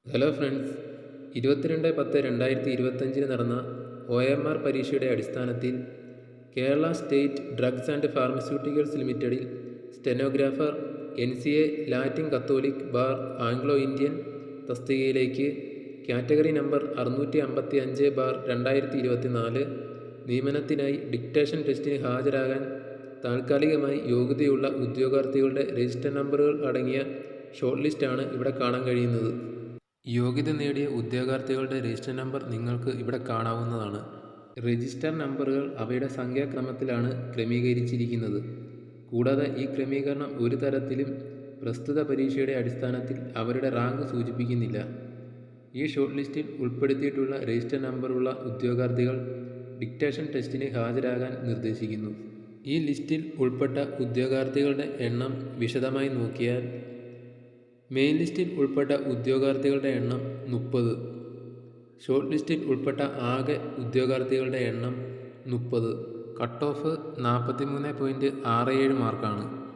Hello friends, 22/10/2025 നടന്ന OMR പരീക്ഷയുടെ അടിസ്ഥാനത്തിൽ Kerala state drugs and pharmaceuticals ലിമിറ്റഡിൽ stenographer NCA Latin Catholic bar Anglo Indian തസ്തികയിലേക്ക് കാറ്റഗറി നമ്പർ 655/2024 നിയമനത്തിനായി ഡിക്റ്റേഷൻ ടെസ്റ്റിന് ഹാജരാകാൻ താൽക്കാലികമായി യോഗ്യതയുള്ള ഉദ്യോഗാർത്ഥികളുടെ രജിസ്റ്റർ നമ്പറുകൾ അടങ്ങിയ ഷോർട്ട് ലിസ്റ്റാണ് ഇവിടെ കാണാൻ കഴിയുന്നത്. യോഗ്യത നേടിയ ഉദ്യോഗാർത്ഥികളുടെ രജിസ്റ്റർ നമ്പർ നിങ്ങൾക്ക് ഇവിടെ കാണാവുന്നതാണ്. രജിസ്റ്റർ നമ്പറുകൾ അവയുടെ സംഖ്യാക്രമത്തിലാണ് ക്രമീകരിച്ചിരിക്കുന്നത്. കൂടാതെ ഈ ക്രമീകരണം ഒരു തരത്തിലും പ്രസ്തുത പരീക്ഷയുടെ അടിസ്ഥാനത്തിൽ അവരുടെ റാങ്ക് സൂചിപ്പിക്കുന്നില്ല. ഈ ഷോർട്ട് ലിസ്റ്റിൽ ഉൾപ്പെടുത്തിയിട്ടുള്ള രജിസ്റ്റർ നമ്പറുള്ള ഉദ്യോഗാർത്ഥികൾ ഡിക്റ്റേഷൻ ടെസ്റ്റിന് ഹാജരാകാൻ നിർദ്ദേശിക്കുന്നു. ഈ ലിസ്റ്റിൽ ഉൾപ്പെട്ട ഉദ്യോഗാർത്ഥികളുടെ എണ്ണം വിശദമായി നോക്കിയാൽ മെയിൻ ലിസ്റ്റിൽ ഉൾപ്പെട്ട ഉദ്യോഗാർത്ഥികളുടെ എണ്ണം 30. ഷോർട്ട് ലിസ്റ്റിൽ ഉൾപ്പെട്ട ആകെ ഉദ്യോഗാർത്ഥികളുടെ എണ്ണം 30. കട്ട് ഓഫ് 43.67 മാർക്കാണ്.